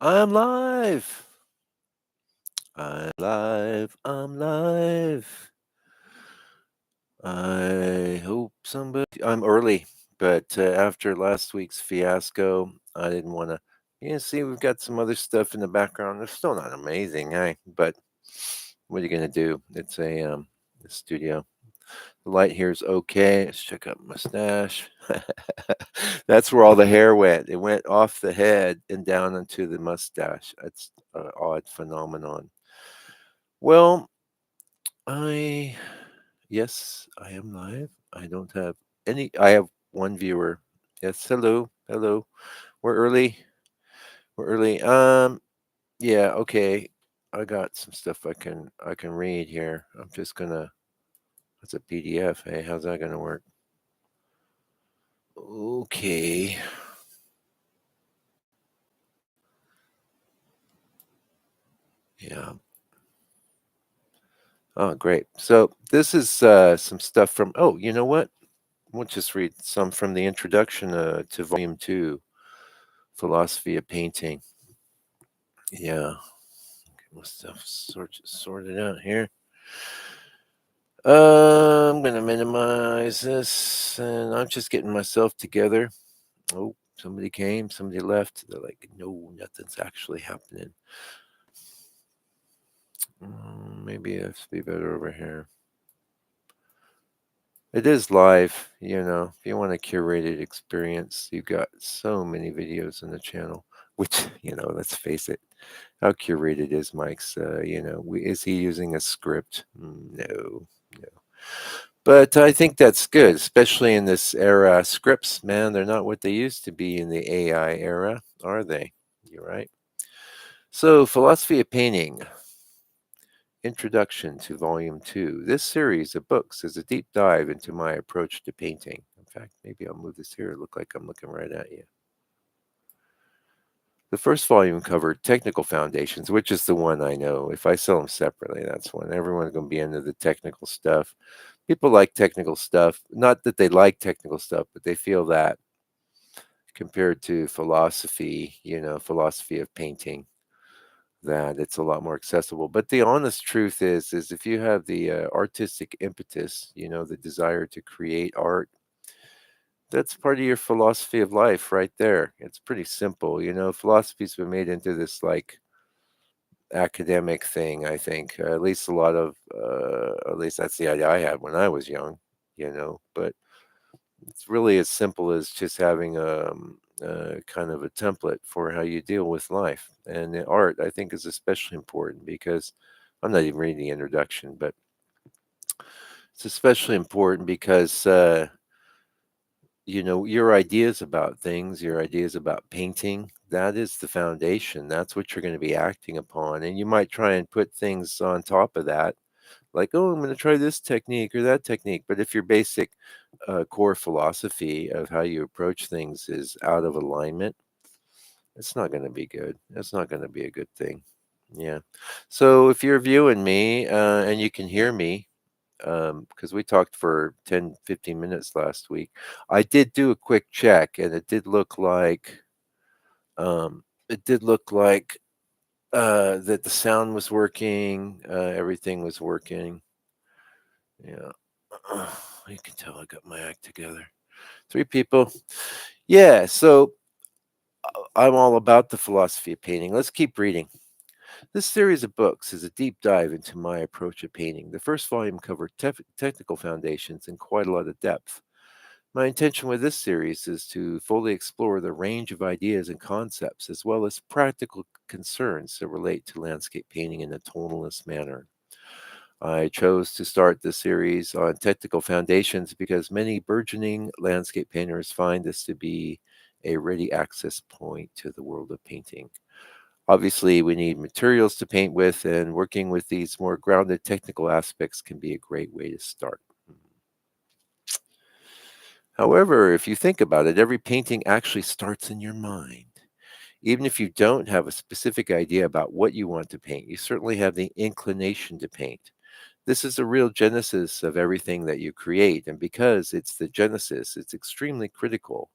I'm live. I'm live. I'm live. I hope somebody. I'm early, but after last week's fiasco, I didn't want to. See, we've got some other stuff in the background. It's still not amazing, but what are you gonna do? It's a studio. The light here is okay. Let's check out my mustache. That's where all the hair went. It went off the head and down into the mustache. It's an odd phenomenon. Well, I yes, I am live. I don't have any. I have one viewer. Yes, hello, hello. We're early. We're early. Yeah, okay. I got some stuff I can read here. I'm just gonna. That's a PDF. Hey, how's that gonna work? Okay. Yeah. Oh, great. So this is some stuff from. Oh, you know what? We'll just read some from the introduction to Volume Two, Philosophy of Painting. Yeah. Get my stuff sorted out here. I'm gonna minimize this, and I'm just getting myself together. Oh, somebody came, somebody left. They're like, no, nothing's actually happening. Maybe it has to be better over here. It is live, if you want a curated experience, you've got so many videos on the channel, which, let's face it, how curated is Mike's, is he using a script? No, no. But I think that's good, especially in this era. Scripts, man, they're not what they used to be in the AI era, are they? You're right. So, philosophy of painting. Introduction to Volume 2. This series of books is a deep dive into my approach to painting. In fact, maybe I'll move this here. It look like I'm looking right at you. The first volume covered technical foundations, which is the one I know. If I sell them separately, that's one. Everyone's going to be into the technical stuff. People like technical stuff. Not that they like technical stuff, but they feel that compared to philosophy, philosophy of painting, that it's a lot more accessible. But the honest truth is if you have the artistic impetus, the desire to create art, that's part of your philosophy of life right there. It's pretty simple. Philosophy's been made into this like academic thing, I think. At least a lot of, at least that's the idea I had when I was young, but it's really as simple as just having kind of a template for how you deal with life. And the art, I think, is especially important because I'm not even reading the introduction, but it's especially important because, your ideas about things, your ideas about painting, that is the foundation. That's what you're going to be acting upon. And you might try and put things on top of that like, oh, I'm going to try this technique or that technique. But if your basic core philosophy of how you approach things is out of alignment, it's not going to be good. It's not going to be a good thing. Yeah. So if you're viewing me and you can hear me, because we talked for 10, 15 minutes last week, I did do a quick check and it did look like that the sound was working, everything was working. Yeah. You can tell I got my act together. Three people. Yeah, so I'm all about the philosophy of painting. Let's keep reading. This series of books is a deep dive into my approach of painting. The first volume covered technical foundations in quite a lot of depth. My intention with this series is to fully explore the range of ideas and concepts, as well as practical concerns that relate to landscape painting in a tonalist manner. I chose to start the series on technical foundations because many burgeoning landscape painters find this to be a ready access point to the world of painting. Obviously, we need materials to paint with, and working with these more grounded technical aspects can be a great way to start. However, if you think about it, every painting actually starts in your mind. Even if you don't have a specific idea about what you want to paint, you certainly have the inclination to paint. This is the real genesis of everything that you create. And because it's the genesis, it's extremely critical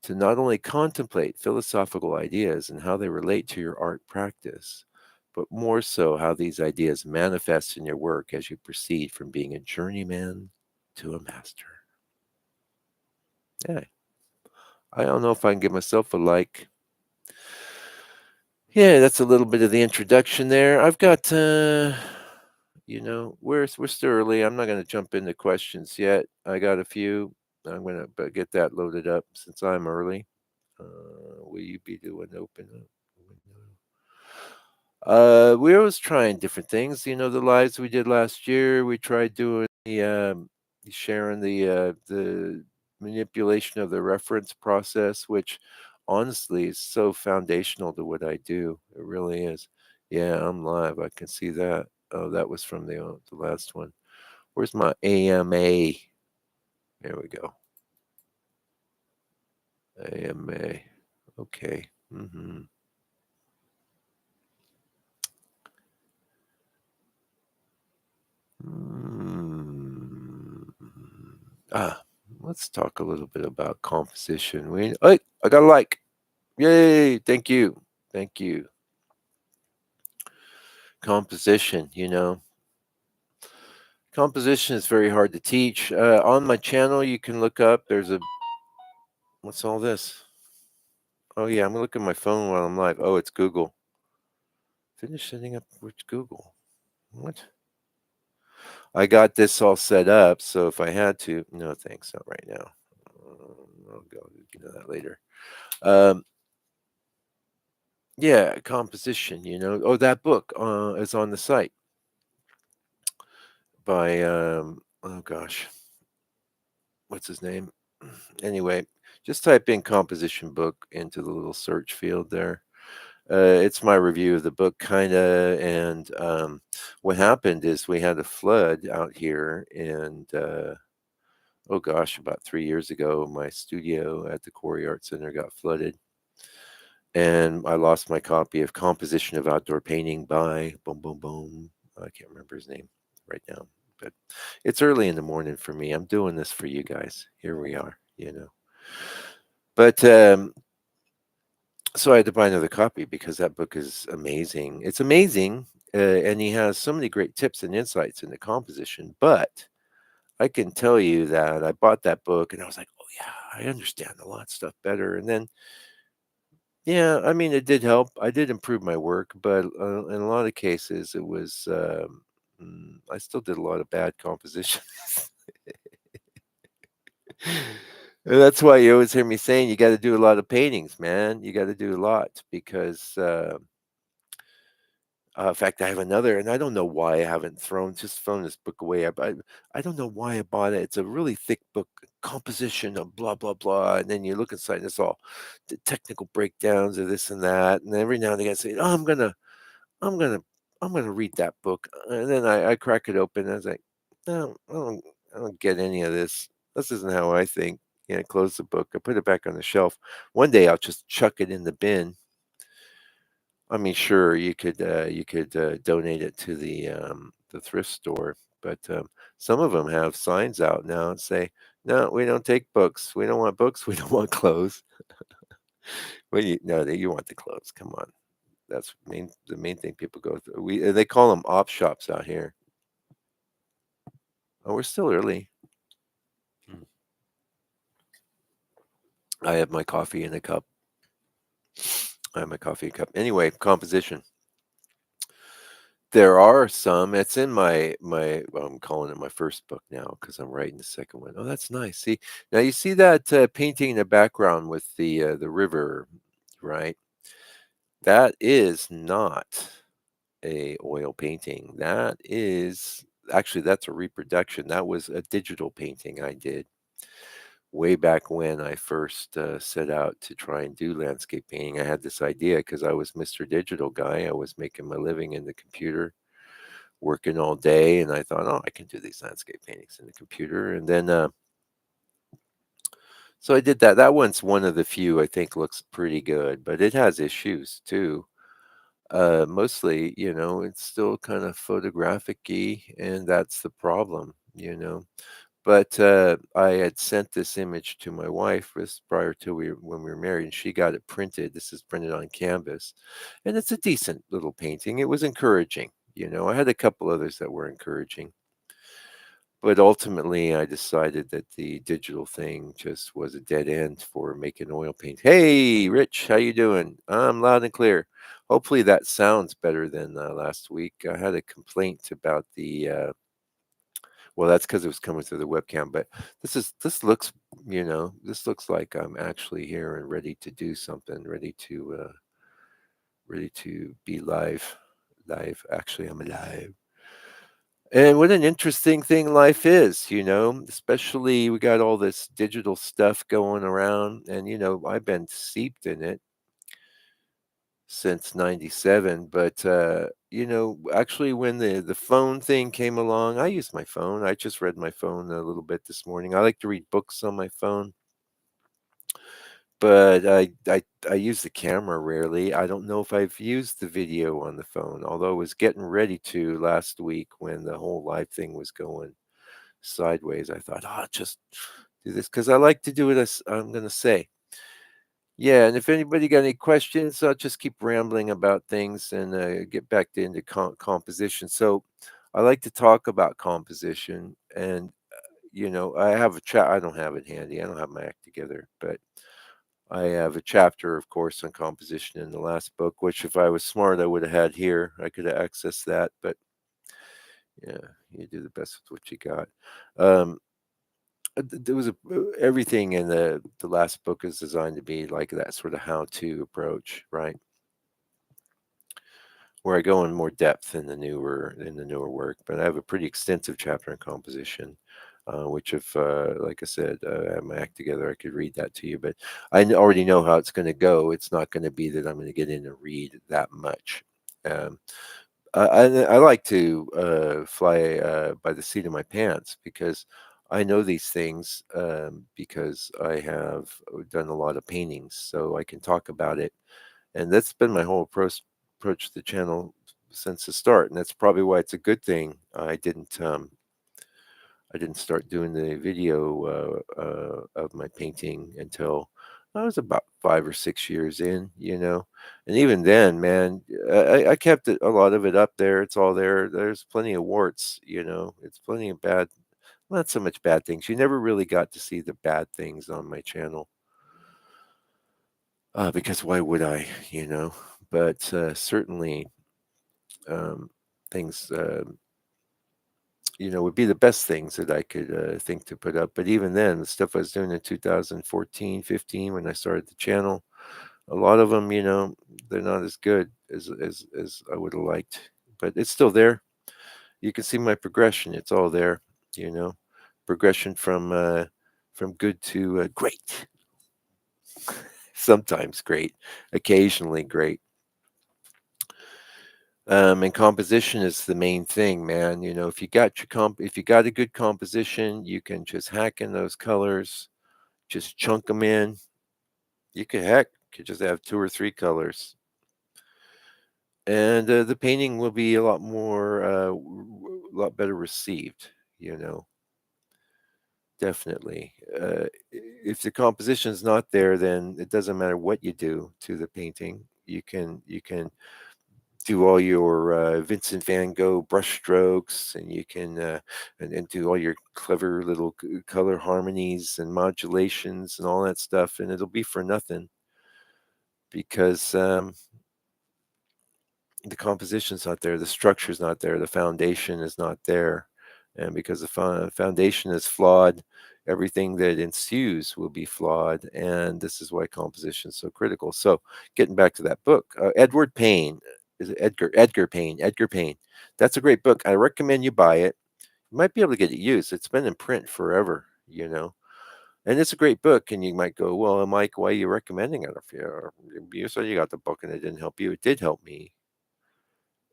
to not only contemplate philosophical ideas and how they relate to your art practice, but more so how these ideas manifest in your work as you proceed from being a journeyman to a master. Yeah, I don't know if I can give myself a like. Yeah, that's a little bit of the introduction there. I've got, we're still early. I'm not going to jump into questions yet. I got a few. I'm going to get that loaded up since I'm early. Will you be doing open up window? We always trying different things. The lives we did last year. We tried doing sharing the manipulation of the reference process, which honestly is so foundational to what I do. It really is. Yeah, I'm live. I can see that. Oh, that was from the last one. Where's my AMA? There we go. AMA. Okay. Mm. Ah, let's talk a little bit about composition. I got a like. Yay! Thank you. Thank you. Composition, composition is very hard to teach. On my channel, you can look up. What's all this? Oh yeah, I'm gonna look at my phone while I'm live. Oh, it's Google. Finish setting up with Google. What? I got this all set up, so if I had to, no thanks, not right now. I'll go into that later. Um, yeah, composition. Oh, that book is on the site by oh gosh, what's his name? Anyway, just type in composition book into the little search field there. It's my review of the book, kind of. And what happened is we had a flood out here, and oh gosh, about 3 years ago, my studio at the Quarry Art Center got flooded, and I lost my copy of Composition of Outdoor Painting by boom, boom, boom. I can't remember his name right now, but it's early in the morning for me. I'm doing this for you guys. Here we are. But so I had to buy another copy because that book is amazing. It's amazing, and he has so many great tips and insights into composition. But I can tell you that I bought that book and I was like, "Oh yeah, I understand a lot of stuff better." And then, yeah, I mean, it did help. I did improve my work, but in a lot of cases, it was I still did a lot of bad composition. And that's why you always hear me saying you got to do a lot of paintings, man. You got to do a lot because. In fact, I have another, and I don't know why I haven't thrown this book away. I don't know why I bought it. It's a really thick book, composition of blah blah blah, and then you look inside, and it's all the technical breakdowns of this and that. And every now and again, I say, "Oh, I'm gonna, I'm gonna read that book," and then I crack it open, and I was like, "No, I don't get any of this. This isn't how I think." Yeah, I close the book. I put it back on the shelf. One day, I'll just chuck it in the bin. I mean, sure, you could donate it to the thrift store, but some of them have signs out now and say, "No, we don't take books. We don't want books. We don't want clothes." Well, no, you want the clothes. Come on, that's the main thing people go through. They call them op shops out here. Oh, we're still early. Mm. I have my coffee in a cup. I have my coffee cup. Anyway, composition. There are some. It's in well, I'm calling it my first book now because I'm writing the second one. Oh, that's nice. See, now you see that painting in the background with the river, right? That is not a oil painting. That is actually that's a reproduction. That was a digital painting I did way back when I first set out to try and do landscape painting. I had this idea because I was Mr. Digital guy. I was making my living in the computer working all day, and I thought, "Oh, I can do these landscape paintings in the computer." And then, so I did that. That one's one of the few I think looks pretty good, but it has issues too. Mostly, it's still kind of photographic-y, and that's the problem. But I had sent this image to my wife this prior to when we were married, and she got it printed. This is printed on canvas, and it's a decent little painting. It was encouraging. I had a couple others that were encouraging, but ultimately I decided that the digital thing just was a dead end for making oil paint. Hey, Rich, how you doing? I'm loud and clear. Hopefully that sounds better than last week. I had a complaint about the well, that's because it was coming through the webcam, but this looks like I'm actually here and ready to do something, ready to be live. Live. Actually, I'm alive. And what an interesting thing life is, especially we got all this digital stuff going around, and I've been seeped in it since 97. But actually when the phone thing came along, I used my phone. I just read my phone a little bit this morning. I like to read books on my phone, but I use the camera rarely. I don't know if I've used the video on the phone, although I was getting ready to last week when the whole live thing was going sideways. I thought, oh, just do this because I like to do it as I'm going to say. Yeah, and if anybody got any questions, I'll just keep rambling about things and get back into composition. So I like to talk about composition, and I have a chat. I don't have it handy. I don't have my act together, but I have a chapter, of course, on composition in the last book, which if I was smart, I would have had here. I could have accessed that, but yeah, you do the best with what you got. Um, there was everything in the last book is designed to be like that sort of how-to approach, right? Where I go in more depth in the newer work, but I have a pretty extensive chapter on composition, which if like I said, I have my act together, I could read that to you. But already know how it's going to go. It's not going to be that I'm going to get in and read that much. Um, I like to fly by the seat of my pants because I know these things because I have done a lot of paintings, so I can talk about it. And that's been my whole approach to the channel since the start, and that's probably why it's a good thing I didn't start doing the video of my painting until I was about 5 or 6 years in, and even then, man, I kept a lot of it up there. It's all there. There's plenty of warts, it's plenty of bad, not so much bad things. You never really got to see the bad things on my channel because why would I, But certainly um, things. Would be the best things that I could think to put up. But even then, the stuff I was doing in 2014, 15, when I started the channel, a lot of them, they're not as good as I would have liked. But it's still there. You can see my progression. It's all there. You know, progression from good to great. Sometimes great, occasionally great. And composition is the main thing, man. If you got if you got a good composition, you can just hack in those colors, just chunk them in. You could just have two or three colors, and the painting will be a lot more, a lot better received. You know, definitely. If the composition is not there, then it doesn't matter what you do to the painting. You can do all your Vincent van Gogh brushstrokes, and you can and do all your clever little color harmonies and modulations and all that stuff, and it'll be for nothing because the composition's not there, the structure's not there, the foundation is not there, and because the foundation is flawed, everything that ensues will be flawed, and this is why composition is so critical. So, getting back to that book, Edward Payne, is it Edgar Payne. That's a great book. I recommend you buy it. You might be able to get it used. It's been in print forever, and it's a great book. And you might go, "Well, Mike, why are you recommending it? If you said you got the book and it didn't help you, it did help me.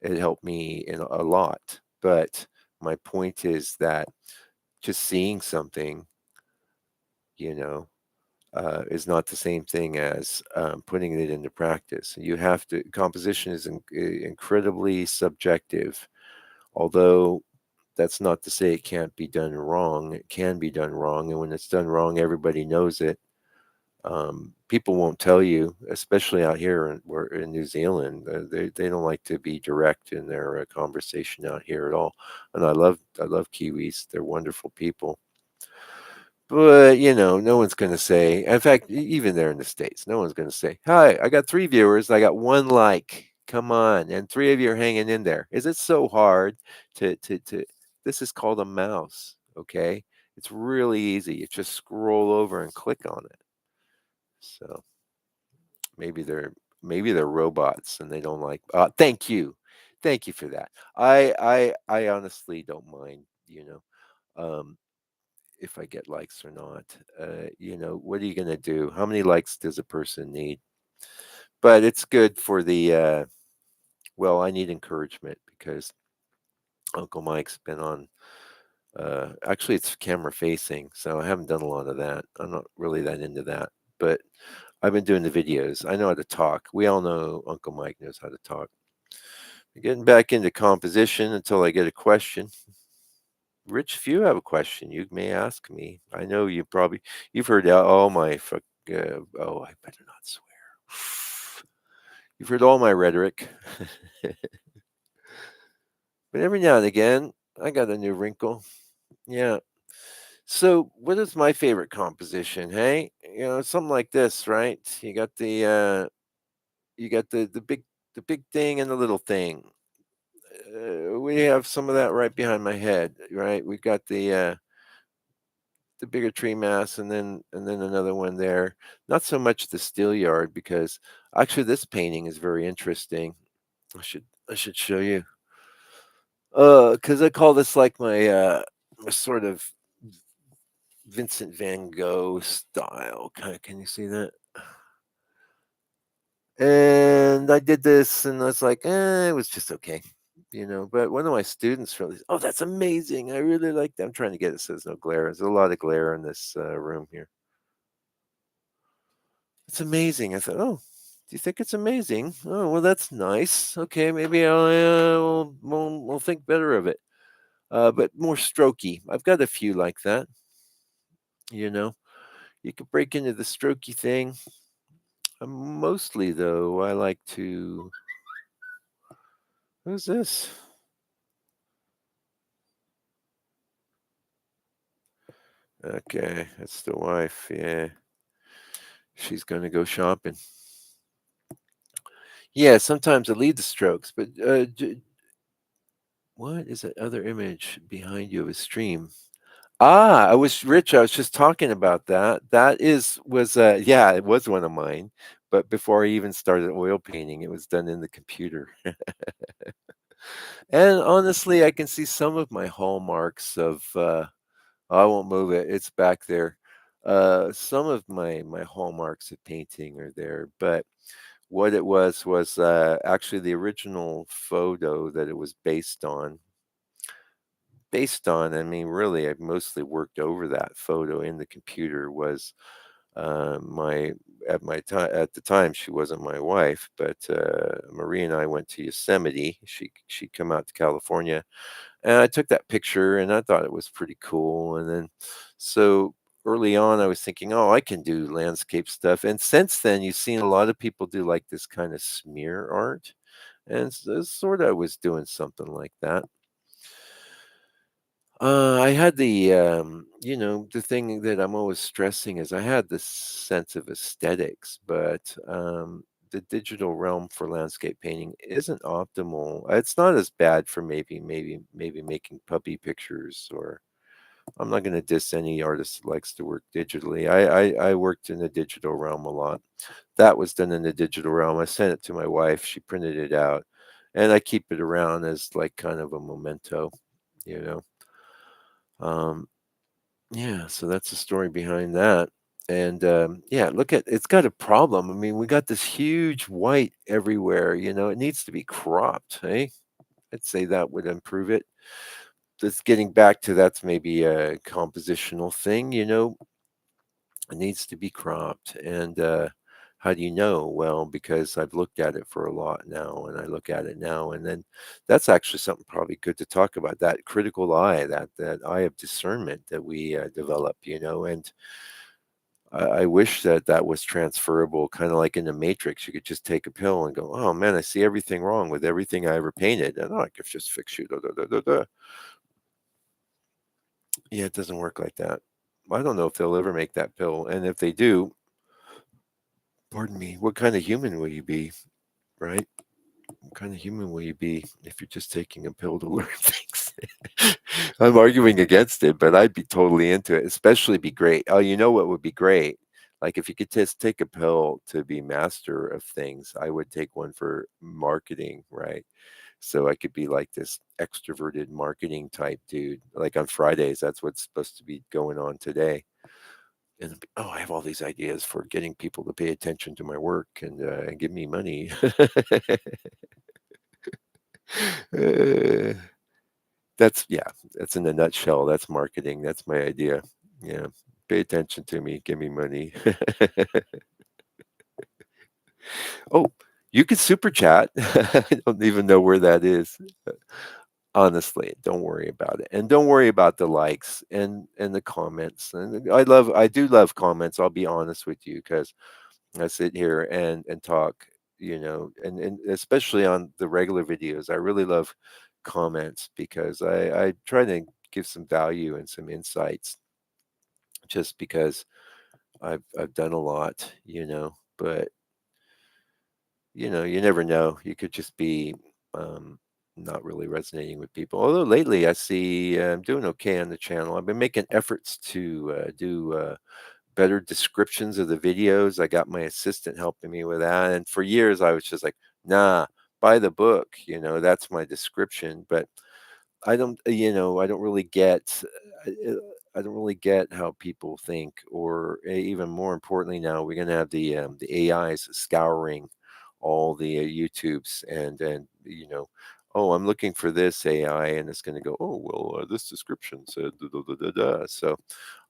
It helped me in a lot. But my point is that just seeing something, you know, is not the same thing as putting it into practice. You have to. Composition is incredibly subjective, although." that's not to say it can't be done wrong. It can be done wrong, and when it's done wrong, everybody knows it. People won't tell you, especially out here we're in New Zealand. They don't like to be direct in their conversation out here at all. And I love Kiwis. They're wonderful people. But no one's going to say. In fact, even there in the States, no one's going to say, "Hi, I got 3 viewers. I got 1 like. Come on, and 3 of you are hanging in there." Is it so hard to? This is called a mouse. Okay, it's really easy. You just scroll over and click on it. So. Maybe they're robots and they don't like thank you. Thank you for that. I honestly don't mind, um, if I get likes or not. What are you gonna do? How many likes does a person need? But it's good for the well, I need encouragement because Uncle Mike's been on actually it's camera facing, so I haven't done a lot of that. I'm not really that into that. But I've been doing the videos. I know how to talk. We all know Uncle Mike knows how to talk. Getting back into composition until I get a question. Rich, if you have a question, you may ask me. I know you've heard all my oh, I better not swear. You've heard all my rhetoric, but every now and again, I got a new wrinkle. Yeah. So, what is my favorite composition? Hey, something like this, right? You got the big thing and the little thing. We have some of that right behind my head, right? We've got the bigger tree mass and then another one there. Not so much the steel yard because actually this painting is very interesting. I should show you. Because I call this like my sort of Vincent Van Gogh style. Kind of, can you see that? And I did this, and I was like, it was just okay, But one of my students really, oh, that's amazing. I really like that. I'm trying to get it so there's no glare. There's a lot of glare in this room here. It's amazing. I thought, oh, do you think it's amazing? Oh, well, that's nice. Okay, maybe we'll think better of it. But more strokey. I've got a few like that. You know, you could break into the strokey thing. Mostly, though, I like to. Who's this? Okay, that's the wife. Yeah, she's gonna go shopping. Yeah, sometimes I lead the strokes, but what is that other image behind you of a stream? Ah, I was Rich. I was just talking about that. That was yeah, it was one of mine. But before I even started oil painting, it was done in the computer. And honestly, I can see some of my hallmarks of I won't move it. It's back there. Some of my hallmarks of painting are there, but what it was actually the original photo that it was based on. I mean, really, I mostly worked over that photo in the computer. Was my at the time she wasn't my wife, but Marie and I went to Yosemite. She'd come out to California, and I took that picture, and I thought it was pretty cool. And then, so early on, I was thinking, oh, I can do landscape stuff. And since then, you've seen a lot of people do like this kind of smear art, and so, sort of I was doing something like that. I had the thing that I'm always stressing is I had this sense of aesthetics, but the digital realm for landscape painting isn't optimal. It's not as bad for maybe making puppy pictures, or I'm not going to diss any artist that likes to work digitally. I worked in the digital realm a lot. That was done in the digital realm. I sent it to my wife. She printed it out, and I keep it around as like kind of a memento, you know. Um, yeah, so that's the story behind that. And yeah, look at it's got a problem. I mean, we got this huge white everywhere. It needs to be cropped. Hey, I'd say that would improve it. That's getting back to that's maybe a compositional thing. It needs to be cropped. And How do you know? Well, because I've looked at it for a lot now, and I look at it now, and then that's actually something probably good to talk about. That critical eye, that eye of discernment that we develop, and I wish that that was transferable, kind of like in the Matrix. You could just take a pill and go, "Oh man, I see everything wrong with everything I ever painted, and I could just fix you." Da, da, da, da, da. Yeah, it doesn't work like that. I don't know if they'll ever make that pill, and if they do, pardon me, what kind of human will you be, right? What kind of human will you be if you're just taking a pill to learn things? I'm arguing against it, but I'd be totally into it. Especially be great. Oh, you know what would be great? Like if you could just take a pill to be master of things, I would take one for marketing, right? So I could be like this extroverted marketing type dude. Like on Fridays, that's what's supposed to be going on today. And oh, I have all these ideas for getting people to pay attention to my work and give me money. Uh, that's yeah, that's in a nutshell. That's marketing. That's my idea. Yeah. Pay attention to me, give me money. Oh, you could super chat. I don't even know where that is. Honestly, don't worry about it. And don't worry about the likes and the comments. And I do love comments, I'll be honest with you, because I sit here and talk, and especially on the regular videos. I really love comments because I try to give some value and some insights just because I've done a lot, but you never know. You could just be not really resonating with people. Although lately I see I'm doing okay on the channel. I've been making efforts to do better descriptions of the videos. I got my assistant helping me with that. And for years I was just like, nah, buy the book, that's my description. But I don't really get I don't really get how people think, or even more importantly, now we're going to have the AIs scouring all the YouTubes and oh, I'm looking for this AI, and it's going to go, oh well, this description said da, da, da, da, da. So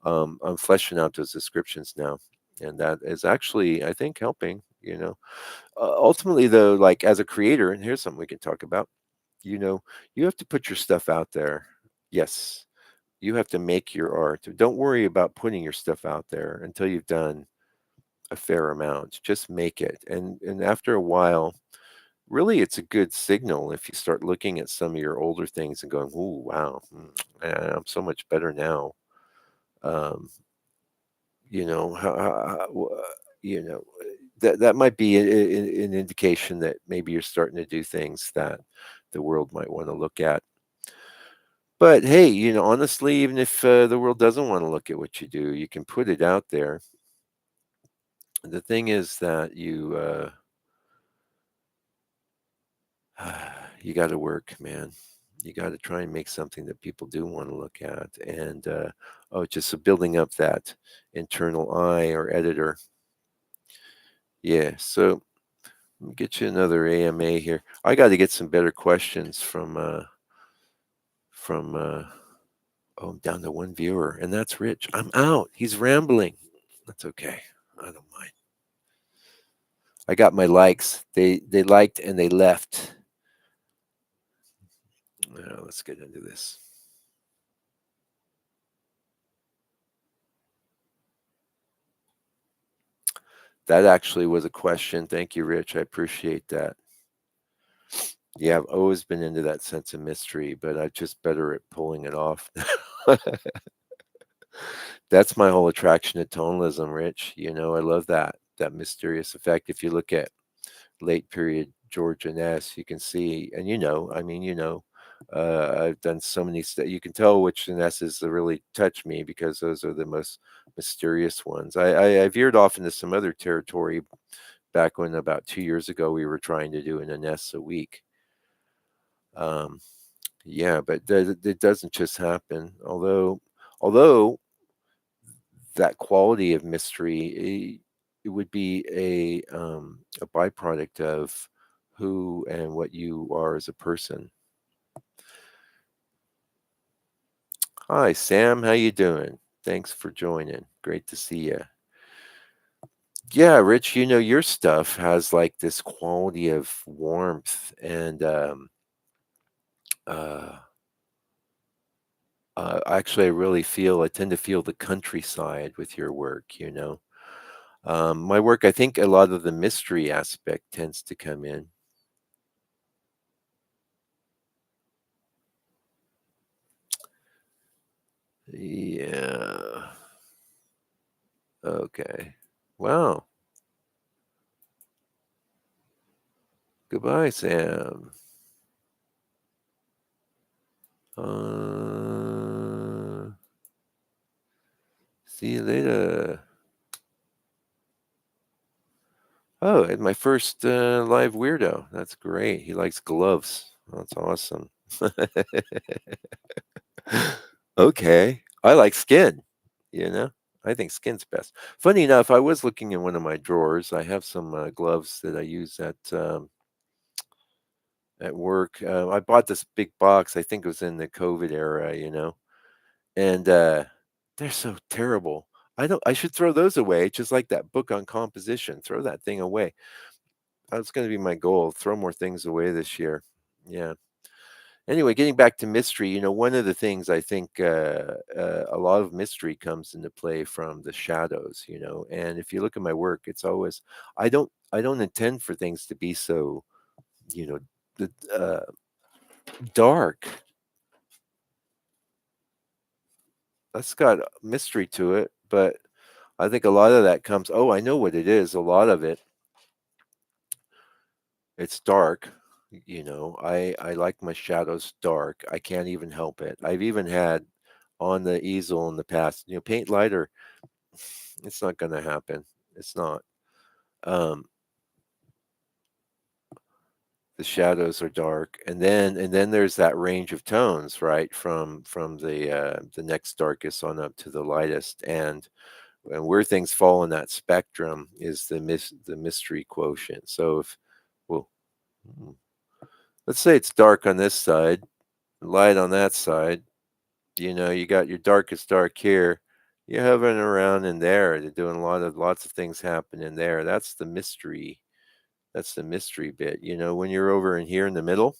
I'm fleshing out those descriptions now, and that is actually, I think, helping. Ultimately, though, like as a creator, and here's something we can talk about. You know, you have to put your stuff out there. Yes, you have to make your art. Don't worry about putting your stuff out there until you've done a fair amount. Just make it. And after a while, really it's a good signal if you start looking at some of your older things and going, "Ooh, wow. I'm so much better now." Um, how, you know, that might be an indication that maybe you're starting to do things that the world might want to look at. But hey, honestly, even if the world doesn't want to look at what you do, you can put it out there. The thing is that you got to work, man. You got to try and make something that people do want to look at, and just so building up that internal eye or editor. Yeah. So let me get you another AMA here. I got to get some better questions from. Oh, I'm down to one viewer, and that's Rich. I'm out. He's rambling. That's okay. I don't mind. I got my likes. They liked and they left. Now let's get into this. That actually was a question. Thank you, Rich. I appreciate that. Yeah, I've always been into that sense of mystery, but I'm just better at pulling it off. That's my whole attraction to tonalism, Rich. I love that mysterious effect. If you look at late period George Ness, you can see, and I mean, I've done so many. You can tell which Nesses that really touch me because those are the most mysterious ones. I veered off into some other territory back when about 2 years ago we were trying to do an Ness a week. Um, yeah, but it doesn't just happen. Although that quality of mystery, it would be a byproduct of who and what you are as a person. Hi, Sam. How you doing? Thanks for joining. Great to see you. Yeah, Rich, your stuff has like this quality of warmth and uh actually, I tend to feel the countryside with your work. My work, I think a lot of the mystery aspect tends to come in. Yeah. Okay. Wow. Goodbye, Sam. Uh, See you later. Oh, and my first live weirdo. That's great. He likes gloves. That's awesome. Okay. I like skin, you know? I think skin's best. Funny enough, I was looking in one of my drawers. I have some gloves that I use at work. I bought this big box. I think it was in the COVID era. And they're so terrible. I should throw those away, just like that book on composition. Throw that thing away. That's going to be my goal. Throw more things away this year. Yeah. Anyway, getting back to mystery, one of the things I think a lot of mystery comes into play from the shadows. And if you look at my work, it's always I don't intend for things to be so you know the, dark. That's got mystery to it, but I think a lot of that comes. Oh, I know what it is. A lot of it's dark. I like my shadows dark. I can't even help it. I've even had on the easel in the past, paint lighter. It's not going to happen. It's not. Um, the shadows are dark, and then there's that range of tones, right, from the next darkest on up to the lightest, and where things fall in that spectrum is the mystery quotient. So if well, mm, let's say it's dark on this side, light on that side. You got your darkest dark here. You're hovering around in there. They're doing lots of things happen in there. That's the mystery. That's the mystery bit. When you're over in here in the middle,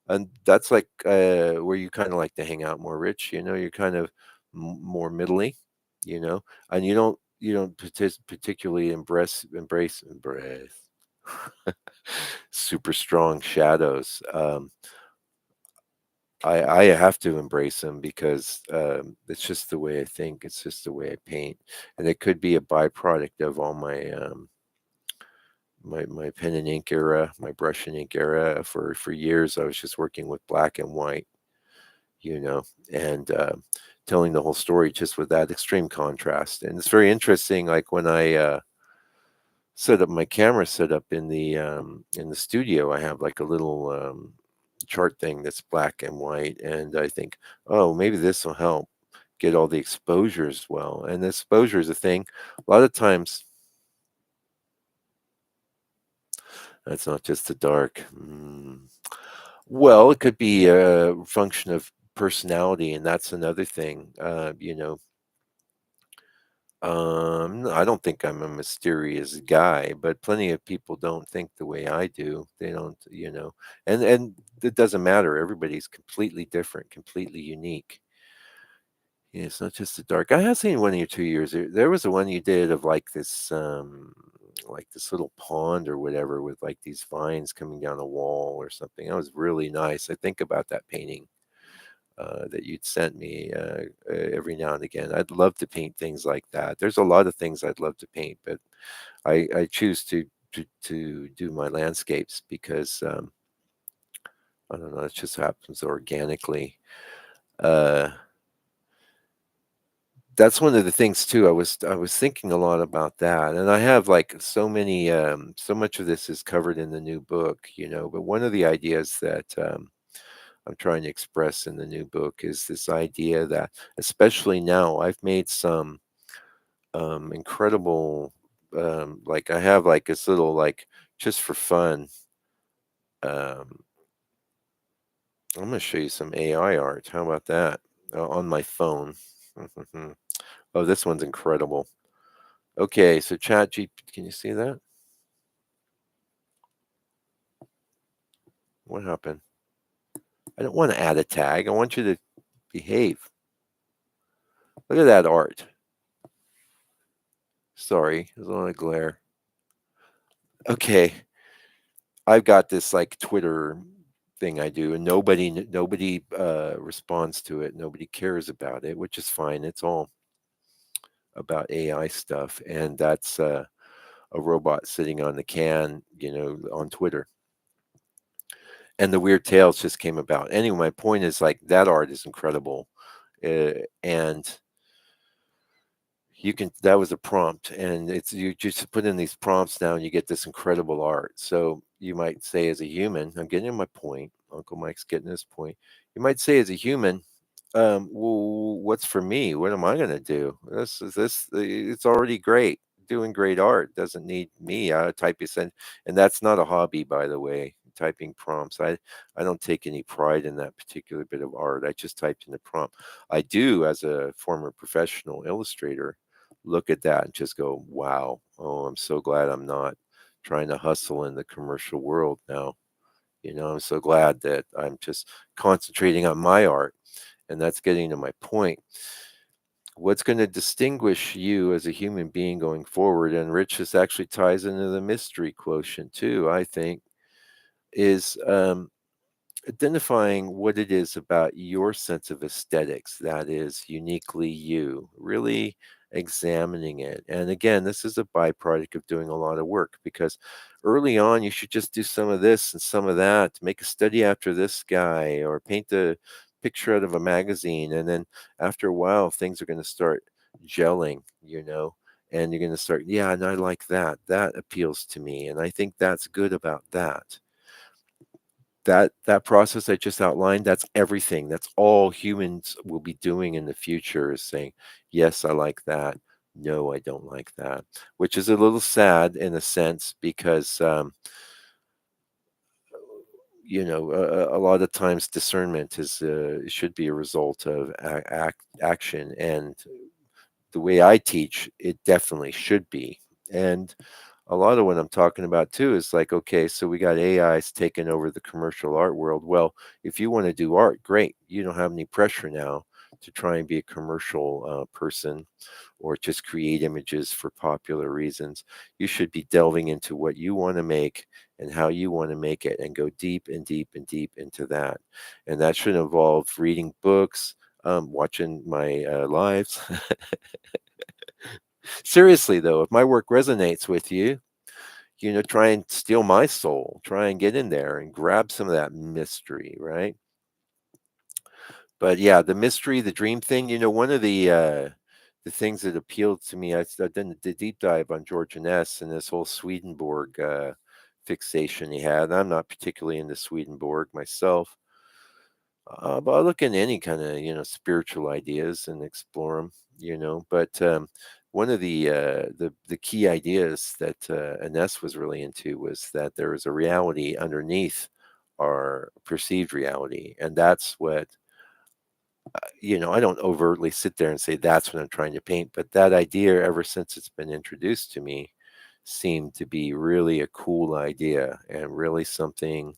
and that's like where you kind of like to hang out more, Rich. You're kind of more middly. And you don't particularly embrace super strong shadows. I have to embrace them because it's just the way I think. It's just the way I paint, and it could be a byproduct of all my pen and ink era, my brush and ink era. For years, I was just working with black and white, you know, and telling the whole story just with that extreme contrast. And it's very interesting. Like when I set up my camera setup in the studio, I have like a little chart thing that's black and white, and I think, oh, maybe this will help get all the exposures well. And the exposure is a thing. A lot of times, that's not just the dark. Well, it could be a function of personality, and that's another thing. I don't think I'm a mysterious guy, but plenty of people don't think the way I do. They don't, and it doesn't matter. Everybody's completely different, completely unique. Yeah, it's not just the dark. I have seen one of your 2 years. There was a one you did of like this little pond or whatever with like these vines coming down a wall or something. That was really nice. I think about that painting that you'd sent me every now and again. I'd love to paint things like that. There's a lot of things I'd love to paint, but I choose to do my landscapes because I don't know. It just happens organically. Uh, that's one of the things too. I was thinking a lot about that, and I have like so much of this is covered in the new book. But one of the ideas that I'm trying to express in the new book is this idea that, especially now, I've made some incredible, like I have like this little like just for fun. Um, I'm going to show you some AI art. How about that on my phone? Oh, this one's incredible. Okay, so chat G, can you see that? What happened? I don't want to add a tag. I want you to behave. Look at that art. Sorry, there's a lot of glare. Okay, I've got this like Twitter thing I do, and nobody responds to it. Nobody cares about it, which is fine. It's all about AI stuff, and that's a robot sitting on the can, on Twitter. And the Weird Tales just came about. Anyway, my point is like that art is incredible, and you can that was a prompt, and it's you just put in these prompts now, and you get this incredible art. So you might say, as a human, I'm getting to my point. Uncle Mike's getting his point. You might say, as a human, well, what's for me? What am I going to do? It's already great. Doing great art doesn't need me. I type you send, and that's not a hobby, by the way. Typing prompts. I don't take any pride in that particular bit of art. I just typed in the prompt. I do, as a former professional illustrator, look at that and just go, wow. Oh, I'm so glad I'm not trying to hustle in the commercial world now. I'm so glad that I'm just concentrating on my art. And that's getting to my point. What's going to distinguish you as a human being going forward, and Rich, this actually ties into the mystery quotient too, I think, is identifying what it is about your sense of aesthetics that is uniquely you, really examining it. And again, this is a byproduct of doing a lot of work, because early on, you should just do some of this and some of that, make a study after this guy, or paint a picture out of a magazine. And then after a while, things are going to start gelling. And you're going to start, yeah, and I like that. That appeals to me. And I think that's good about that. That process I just outlined, that's everything. That's all humans will be doing in the future, is saying, yes, I like that. No, I don't like that. Which is a little sad in a sense, because a lot of times discernment is should be a result of action, and the way I teach, it definitely should be. And a lot of what I'm talking about too is like, okay, so we got AIs taking over the commercial art world. Well, if you want to do art, great. You don't have any pressure now to try and be a commercial person, or just create images for popular reasons. You should be delving into what you want to make and how you want to make it, and go deep and deep and deep into that. And that should involve reading books, watching my lives. Seriously, though, if my work resonates with you, try and steal my soul. Try and get in there and grab some of that mystery, right? But yeah, the mystery, the dream thing. One of the things that appealed to me, I've done the deep dive on George Ness and this whole Swedenborg fixation he had. I'm not particularly into Swedenborg myself, but I look into any kind of spiritual ideas and explore them. But one of the key ideas that Ines was really into was that there is a reality underneath our perceived reality, and that's what I don't overtly sit there and say that's what I'm trying to paint, but that idea, ever since it's been introduced to me, seemed to be really a cool idea, and really something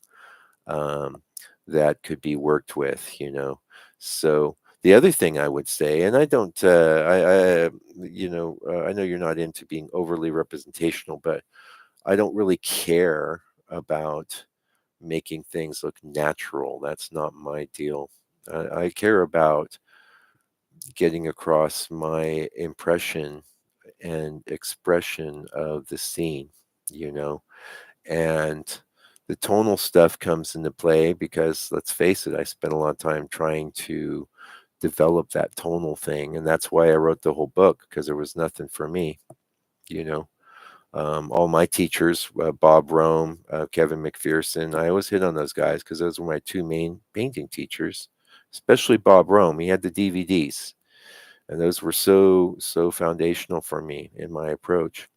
um, that could be worked with. So the other thing I would say, and I don't, I know you're not into being overly representational, but I don't really care about making things look natural. That's not my deal. I care about getting across my impression and expression of the scene, you know, and the tonal stuff comes into play because, let's face it, I spent a lot of time trying to develop that tonal thing. And that's why I wrote the whole book, because there was nothing for me, you know. All my teachers, Bob Rome, Kevin McPherson, I always hit on those guys because those were my two main painting teachers, especially Bob Rome. He had the DVDs, and those were so foundational for me in my approach.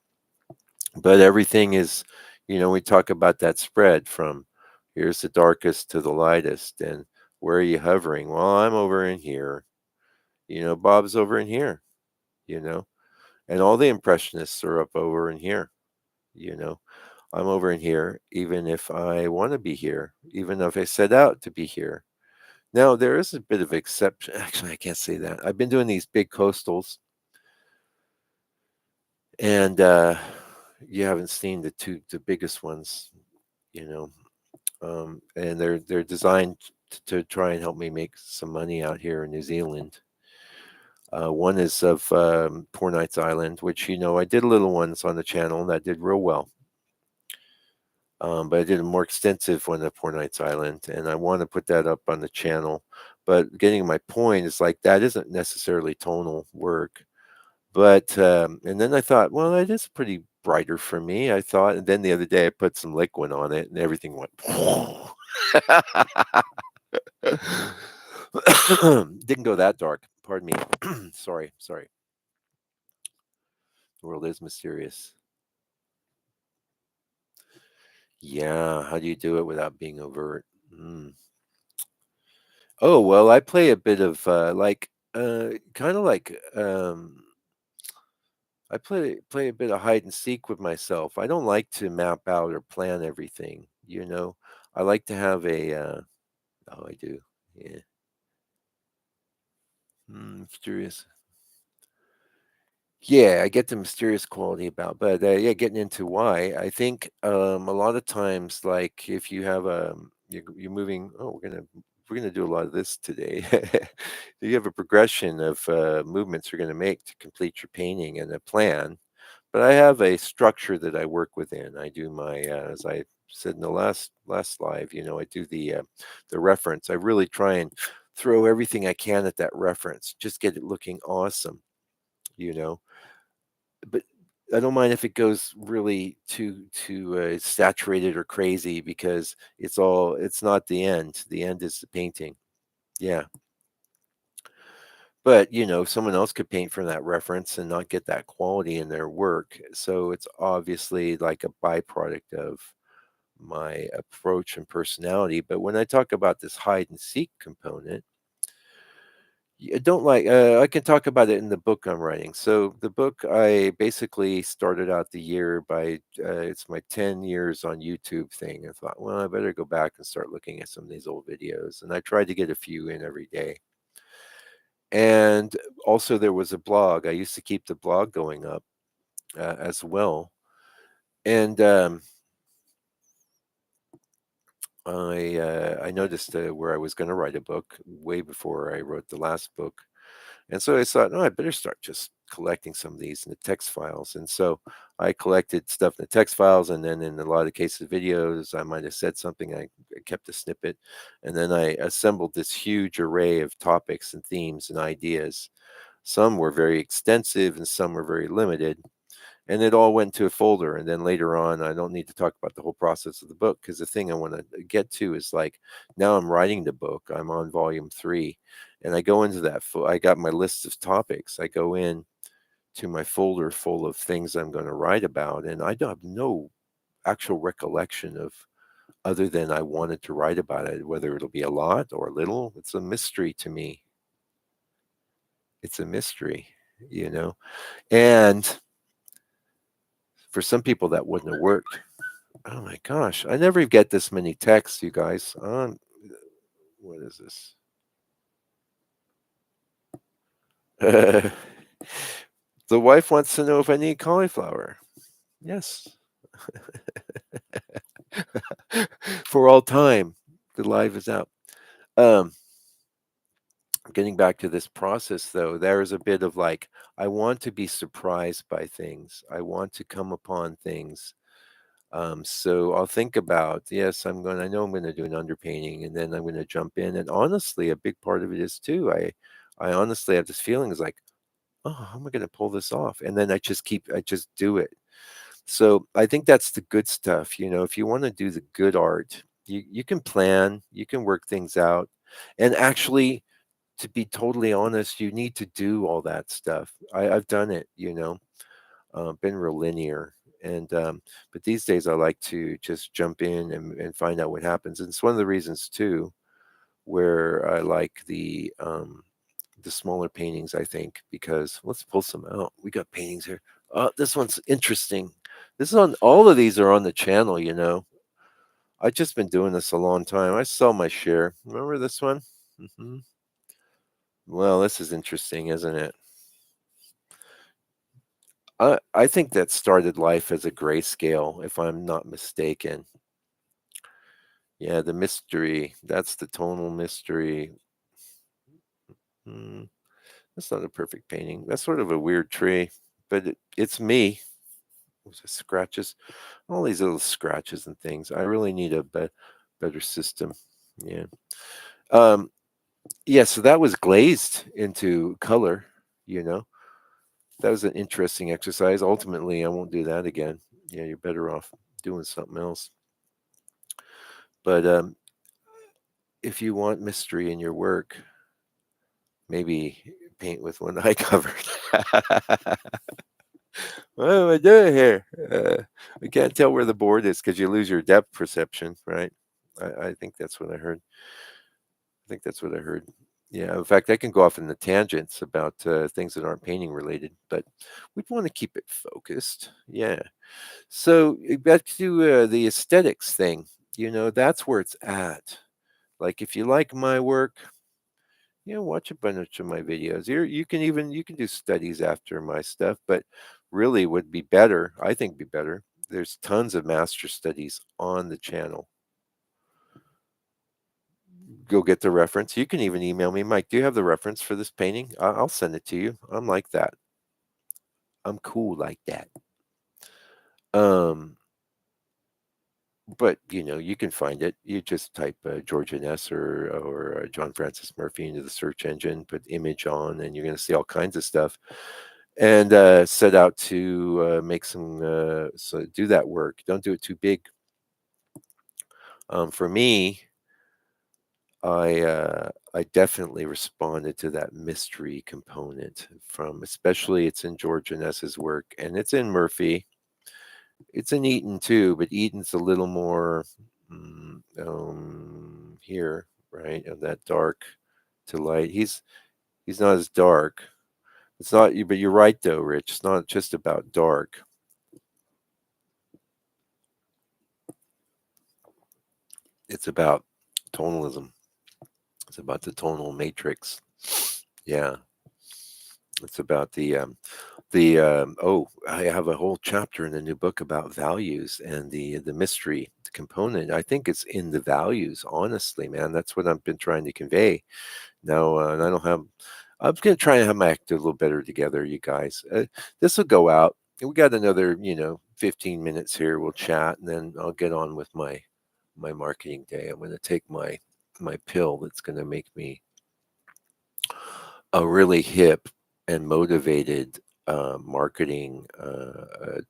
But everything is, we talk about that spread from here's the darkest to the lightest, and where are you hovering? Well, I'm over in here. Bob's over in here. you know And all the impressionists are up over in here, you know. I'm over in here, even if I want to be here, even if I set out to be here. Now, there is a bit of exception. Actually, I can't say that. I've been doing these big coastals, and you haven't seen the biggest ones, you know. And they're designed to try and help me make some money out here in New Zealand. One is of Poor Knights Island, which I did little ones on the channel that did real well. But I did a more extensive one at Poor Knights Island, and I want to put that up on the channel. But getting my point is like that isn't necessarily tonal work. But and then I thought, well, that is pretty brighter for me. I thought, and then the other day I put some liquid on it, and everything went. Didn't go that dark. Pardon me. Sorry, sorry. The world is mysterious. Yeah, how do you do it without being overt? Mm. Oh, well, I play a bit of kind of like I play a bit of hide and seek with myself. I don't like to map out or plan everything. I like to have a oh, I do. Yeah. Mysterious. Yeah, I get the mysterious quality about, but yeah, getting into why, I think a lot of times, like if you have you're moving. Oh, we're gonna do a lot of this today. You have a progression of movements you're gonna make to complete your painting and a plan. But I have a structure that I work within. I do my, as I said in the last live, I do the reference. I really try and throw everything I can at that reference, just get it looking awesome, you know but I don't mind if it goes really too saturated or crazy because it's not the end. The end is the painting. Yeah. But someone else could paint from that reference and not get that quality in their work. So it's obviously like a byproduct of my approach and personality. But when I talk about this hide and seek component, don't like I can talk about it in the book I'm writing. So the book, I basically started out the year by it's my 10 years on YouTube thing. I thought, well, I better go back and start looking at some of these old videos. And I tried to get a few in every day. And also there was a blog. I used to keep the blog going up as well. And I noticed where I was going to write a book way before I wrote the last book. And so I thought, oh, I better start just collecting some of these in the text files. And so I collected stuff in the text files. And then in a lot of cases, videos, I might have said something, I kept a snippet. And then I assembled this huge array of topics and themes and ideas. Some were very extensive and some were very limited. And it all went to a folder. And then later on, I don't need to talk about the whole process of the book because the thing I want to get to is like now I'm writing the book. I'm on volume 3, and I go into that. I got my list of topics. I go in to my folder full of things I'm going to write about, and I don't have no actual recollection of other than I wanted to write about it. Whether it'll be a lot or a little, it's a mystery to me. It's a mystery, you know. And for some people, that wouldn't have worked. Oh my gosh, I never get this many texts, you guys. What is this? The wife wants to know if I need cauliflower. Yes. For all time. The live is out. Um, Getting back to this process though, there is a bit of like, I want to be surprised by things. I want to come upon things. So I'll think about, yes, I know I'm going to do an underpainting and then I'm going to jump in. And honestly, a big part of it is too, I honestly have this feeling is like, oh, how am I going to pull this off? And then I just do it. So I think that's the good stuff. If you want to do the good art, you can plan, you can work things out. And actually, to be totally honest, you need to do all that stuff. I've done it, been real linear. And but these days I like to just jump in and find out what happens. And it's one of the reasons too where I like the the smaller paintings, I think, because let's pull some out. We got paintings here. This one's interesting. This is on all of these are on the channel, you know. I've just been doing this a long time. I sell my share. Remember this one? Hmm. Well, this is interesting, isn't it? I think that started life as a grayscale, if I'm not mistaken. Yeah, the mystery. That's the tonal mystery. Mm, that's not a perfect painting. That's sort of a weird tree, but it's me. There's scratches, all these little scratches and things. I really need a better system. Yeah. Um, yeah, so that was glazed into color, you know. That was an interesting exercise. Ultimately, I won't do that again. Yeah, you're better off doing something else. But if you want mystery in your work, maybe paint with one eye covered. What am I doing here? We can't tell where the board is because you lose your depth perception, right? I think that's what I heard. I think that's what I heard. Yeah, in fact, I can go off in the tangents about things that aren't painting related, but we'd want to keep it focused. Yeah. So back to the aesthetics thing, you know, that's where it's at. Like if you like my work, you know, watch a bunch of my videos. You can do studies after my stuff, but really would be better, I think be better. There's tons of master studies on the channel. Go get the reference. You can even email me, Mike. Do you have the reference for this painting? I'll send it to you. I'm like that. I'm cool like that. Um, but you know, you can find it. You just type Georgia Ness or John Francis Murphy into the search engine, put image on, and you're going to see all kinds of stuff. And set out to make some so do that work. Don't do it too big. For me, I definitely responded to that mystery component from, especially it's in Georgia Ness's work and it's in Murphy. It's in Eaton too, but Eaton's a little more here, right? Of that dark to light. He's not as dark. It's not, but you're right though, Rich. It's not just about dark. It's about tonalism. It's about the tonal matrix. Yeah, it's about I have a whole chapter in the new book about values and the mystery component. I think it's in the values. Honestly, man, that's what I've been trying to convey. Now, and I don't have. I'm going to try and have my act a little better together, you guys. This will go out. We got another, 15 minutes here. We'll chat, and then I'll get on with my marketing day. I'm going to take my pill that's going to make me a really hip and motivated marketing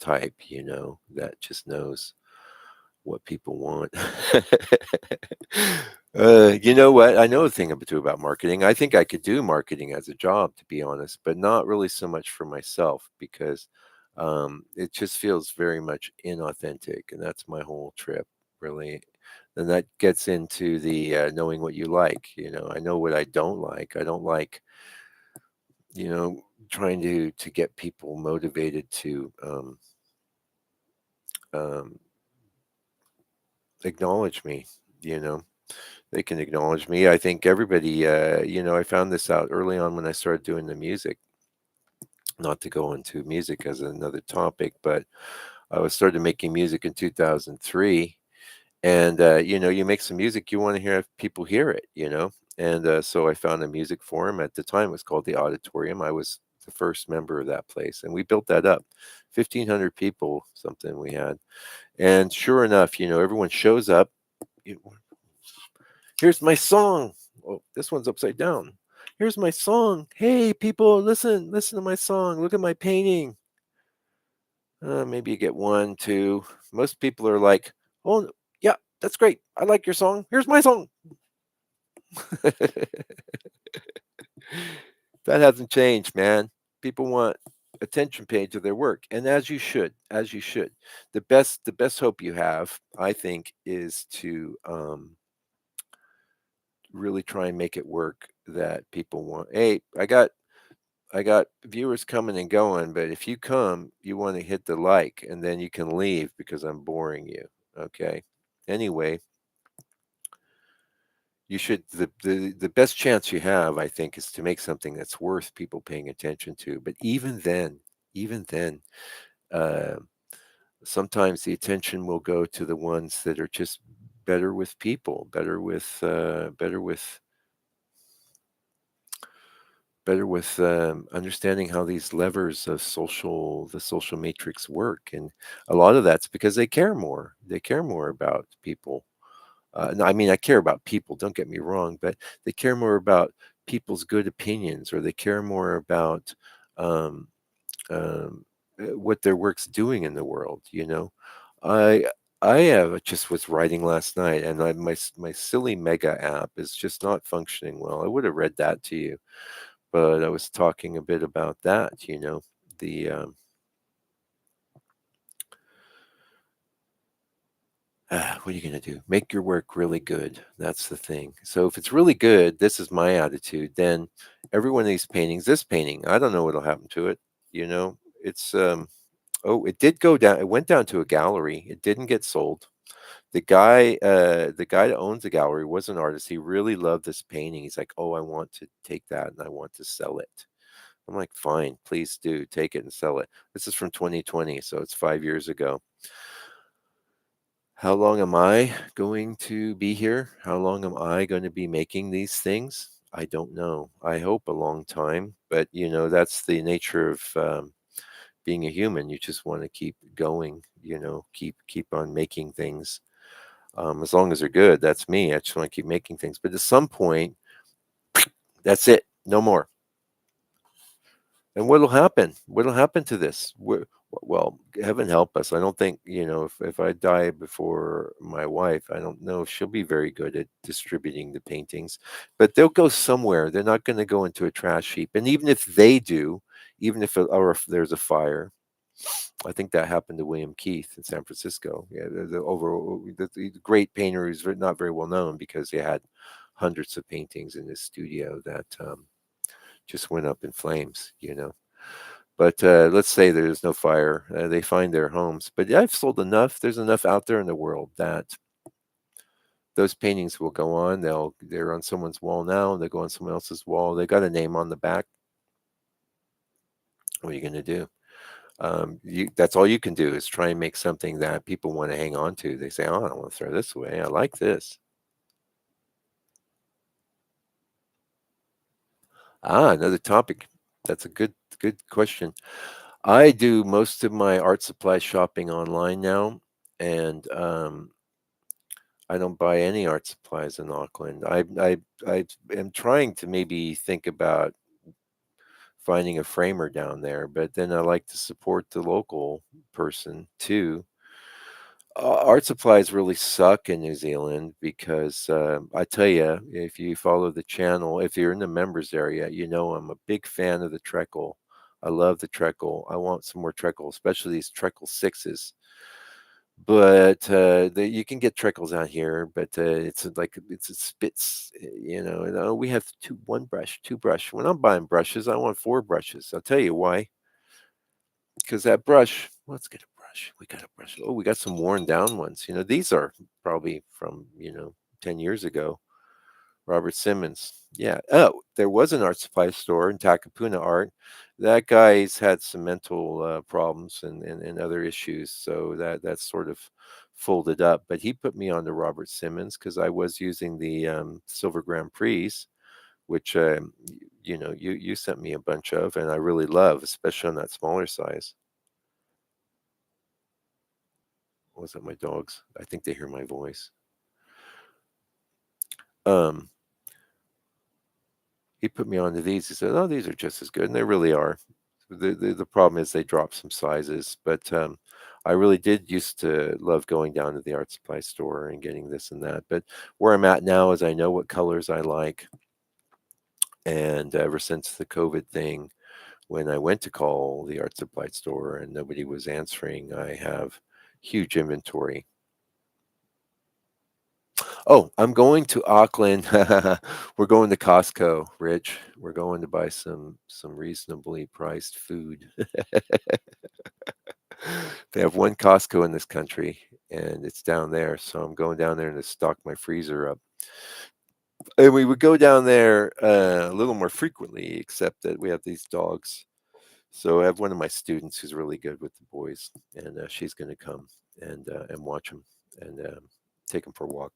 type, that just knows what people want. You know what? I know a thing or two about marketing. I think I could do marketing as a job, to be honest, but not really so much for myself because it just feels very much inauthentic. And that's my whole trip, really. And that gets into the knowing what you like. I know what I don't like. I don't like you know trying to get people motivated to um, acknowledge me. you know they can acknowledge me. I think everybody I found this out early on when I started doing the music, not to go into music as another topic, but I was started making music in 2003. And you make some music, you want to hear people hear it. And so I found a music forum. At the time it was called the Auditorium. I was the first member of that place, and we built that up. 1,500 people, something we had. And sure enough, everyone shows up. You- Here's my song. Oh, this one's upside down. Here's my song. Hey people, listen to my song. Look at my painting. Maybe you get one, two. Most people are like, oh yeah, that's great, I like your song, here's my song. That hasn't changed, man. People want attention paid to their work, and as you should. The best hope you have, I think, is to really try and make it work that people want. Hey, I got viewers coming and going, but if you come, you want to hit the like and then you can leave because I'm boring you. Okay. Anyway, you should the best chance you have, I think, is to make something that's worth people paying attention to. But even then, uh, sometimes the attention will go to the ones that are just better with people, better with understanding how these levers of the social matrix work, and a lot of that's because they care more. They care more about people. No, I mean, I care about people. Don't get me wrong, but they care more about people's good opinions, or they care more about um, um, what their work's doing in the world. I just was writing last night, and my silly mega app is just not functioning well. I would have read that to you, but I was talking a bit about that, the, what are you gonna do? Make your work really good. That's the thing. So if it's really good, this is my attitude, then every one of these paintings, this painting, I don't know what'll happen to it, you know? It's, oh, it did go down, it went down to a gallery. It didn't get sold. The guy that owns the gallery was an artist. He really loved this painting. He's like, "Oh, I want to take that and I want to sell it." I'm like, "Fine, please do. Take it and sell it." This is from 2020, so it's 5 years ago. How long am I going to be here? How long am I going to be making these things? I don't know. I hope a long time, but that's the nature of being a human. You just want to keep going. Keep on making things. As long as they're good, that's me. I just want to keep making things. But at some point, that's it. No more. And what'll happen? What'll happen to this? Well, heaven help us. I don't think, if I die before my wife, I don't know if she'll be very good at distributing the paintings, but they'll go somewhere. They're not going to go into a trash heap. And even if they do, even if there's a fire, I think that happened to William Keith in San Francisco. Yeah, the great painter who's not very well known because he had hundreds of paintings in his studio that just went up in flames. But let's say there's no fire, they find their homes. But yeah, I've sold enough. There's enough out there in the world that those paintings will go on. They're on someone's wall now. They go on someone else's wall. They got a name on the back. What are you going to do? That's all you can do is try and make something that people want to hang on to. They say, "Oh, I don't want to throw this away. I like this." Another topic. That's a good question. I do most of my art supply shopping online now, and I don't buy any art supplies in Auckland. I am trying to maybe think about finding a framer down there, but then I like to support the local person too. Art supplies really suck in New Zealand because I tell you, if you follow the channel, if you're in the members area, I'm a big fan of the treacle. I love the treacle. I want some more treacle, especially these treacle sixes. But you can get treacles out here, but it's a spits. And, oh, we have two brush. When I'm buying brushes, I want four brushes. I'll tell you why. Because that brush, let's get a brush. We got a brush. Oh, we got some worn down ones. These are probably from 10 years ago. Robert Simmons. Yeah. Oh, there was an art supply store in Takapuna Art. That guy's had some mental problems and other issues, so that's sort of folded up. But he put me on to Robert Simmons because I was using the Silver Grand Prix, which you sent me a bunch of, and I really love, especially on that smaller size. What was that? My dogs? I think they hear my voice. Um, he put me onto these. He said, "Oh, these are just as good," and they really are. The problem is they drop some sizes, but I really did used to love going down to the art supply store and getting this and that. But where I'm at now is I know what colors I like, and ever since the COVID thing, when I went to call the art supply store and nobody was answering, I have huge inventory. Oh, I'm going to Auckland. We're going to Costco, Rich. We're going to buy some reasonably priced food. They have one Costco in this country, and it's down there. So I'm going down there to stock my freezer up. And we would go down there a little more frequently, except that we have these dogs. So I have one of my students who's really good with the boys, and she's going to come and watch them and take them for a walk,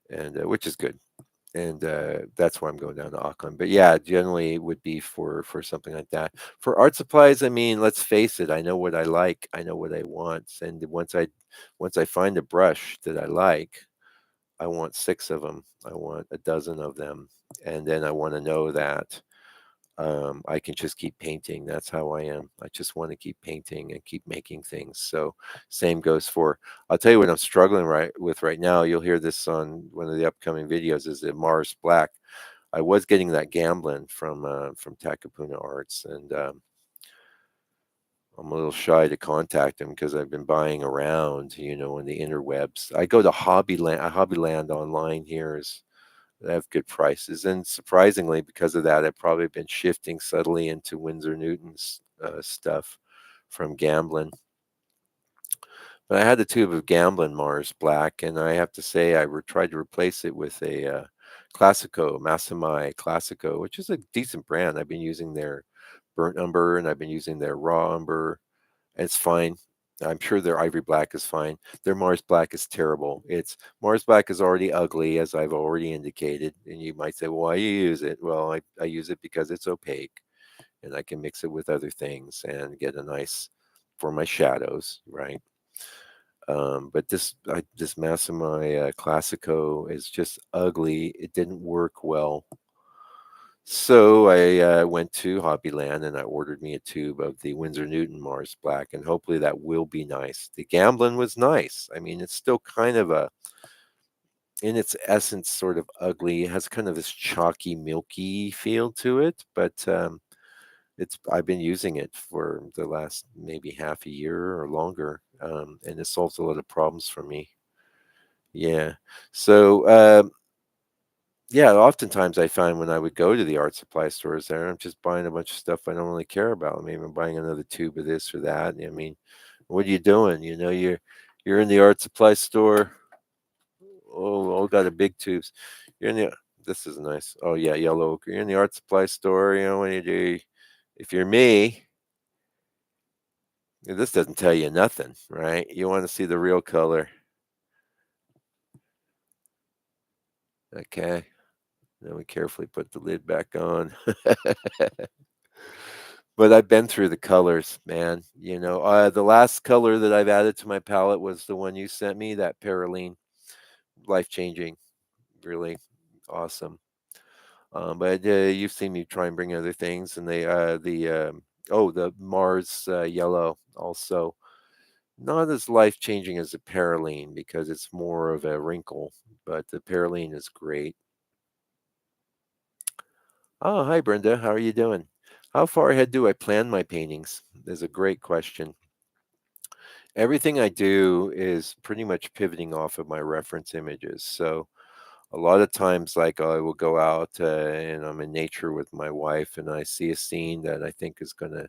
and which is good. And that's why I'm going down to Auckland. But yeah, generally it would be for something like that. For art supplies, I mean, let's face it, I know what I like, I know what I want, and once I find a brush that I like, I want 6 of them. I want a dozen of them, and then I want to know that I can just keep painting. That's how I am. I just want to keep painting and keep making things. So same goes for. I'll tell you what I'm struggling right now. You'll hear this on one of the upcoming videos. Is the Mars Black. I was getting that Gamblin from Takapuna Arts, and I'm a little shy to contact him because I've been buying around, on the interwebs. I go to Hobbyland. Hobbyland online here is they have good prices, and surprisingly, because of that, I've probably been shifting subtly into Winsor Newton's stuff from Gamblin. But I had the tube of Gamblin Mars Black, and I have to say tried to replace it with a Classico, Masamai Classico, which is a decent brand. I've been using their burnt umber, and I've been using their raw umber, and it's fine. I'm sure their ivory black is fine. Their Mars black is terrible. It's Mars black is already ugly, as I've already indicated. And you might say, well, why do you use it? Well, I use it because it's opaque and I can mix it with other things and get a nice for my shadows, right? But this Massimo Classico is just ugly. It didn't work well. So I went to Hobbyland and I ordered me a tube of the Winsor Newton Mars Black, and hopefully that will be nice. The Gamblin was nice. I mean, it's still kind of in its essence, sort of ugly. It has kind of this chalky, milky feel to it, but I've been using it for the last maybe half a year or longer, and it solves a lot of problems for me. Yeah. So yeah, oftentimes I find when I would go to the art supply stores there, I'm just buying a bunch of stuff I don't really care about. Maybe I'm buying another tube of this or that. I mean, what are you doing? You're in the art supply store. Oh, got a big tubes. You're in the This is nice. Oh yeah, yellow ochre. You're in the art supply store. What do you do? If you're me, this doesn't tell you nothing, right? You want to see the real color. Okay. Then we carefully put the lid back on. But I've been through the colors, man. The last color that I've added to my palette was the one you sent me, that Paraline. Life changing, really awesome. But you've seen me try and bring other things, and the Mars yellow also not as life changing as the Paraline because it's more of a wrinkle, but the Paraline is great. Oh, hi Brenda, how are you doing? How far ahead do I plan my paintings? Is a great question. Everything I do is pretty much pivoting off of my reference images. So a lot of times, like I will go out and I'm in nature with my wife, and I see a scene that I think is going to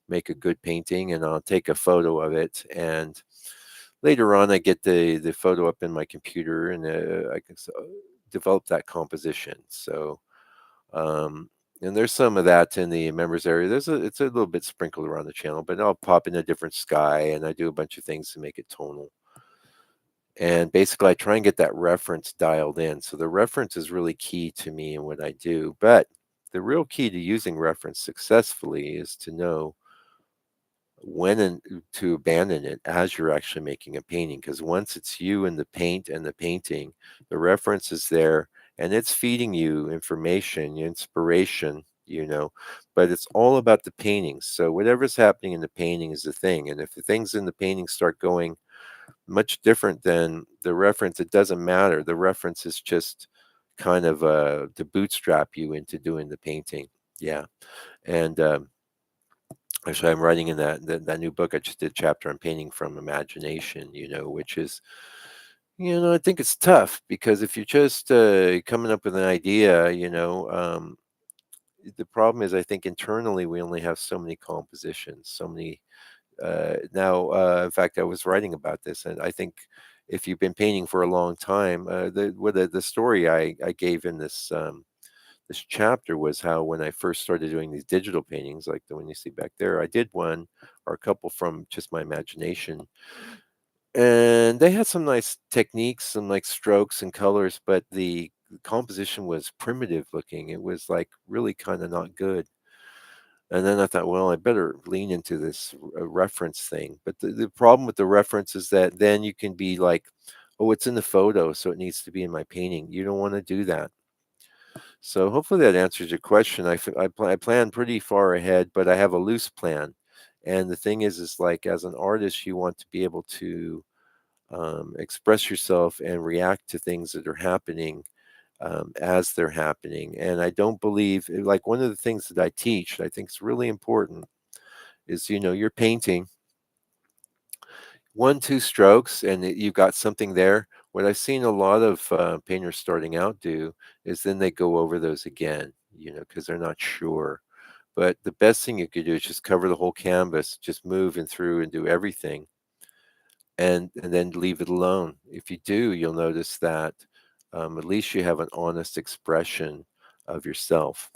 make a good painting, and I'll take a photo of it. And later on, I get the photo up in my computer, and I can develop that composition. So um, and there's some of that in the members area. It's a little bit sprinkled around the channel, but I'll pop in a different sky, and I do a bunch of things to make it tonal. And basically, I try and get that reference dialed in. So the reference is really key to me and what I do. But the real key to using reference successfully is to know when to abandon it as you're actually making a painting. Because once it's you and the paint and the painting, the reference is there and it's feeding you information, inspiration, but it's all about the painting. So whatever's happening in the painting is the thing. And if the things in the painting start going much different than the reference, it doesn't matter. The reference is just kind of to bootstrap you into doing the painting. Yeah. And actually, I'm writing in that new book. I just did a chapter on painting from imagination, which is I think it's tough because if you're just coming up with an idea, the problem is I think internally we only have so many compositions, so many. Now, in fact, I was writing about this, and I think if you've been painting for a long time, the story I gave in this chapter was how when I first started doing these digital paintings, like the one you see back there, I did one or a couple from just my imagination, and they had some nice techniques, some like strokes and colors, but the composition was primitive looking. It was like really kind of not good. And then I thought, well, I better lean into this reference thing. But the problem with the reference is that then you can be like, oh, it's in the photo, so it needs to be in my painting. You don't want to do that. So hopefully that answers your question. I plan pretty far ahead, but I have a loose plan. And the thing is like as an artist, you want to be able to express yourself and react to things that are happening as they're happening. And I don't believe, like one of the things that I teach, I think is really important is, you're painting one, two strokes and you've got something there. What I've seen a lot of painters starting out do is then they go over those again, because they're not sure. But the best thing you could do is just cover the whole canvas, just move and through and do everything and then leave it alone. If you do, you'll notice that at least you have an honest expression of yourself.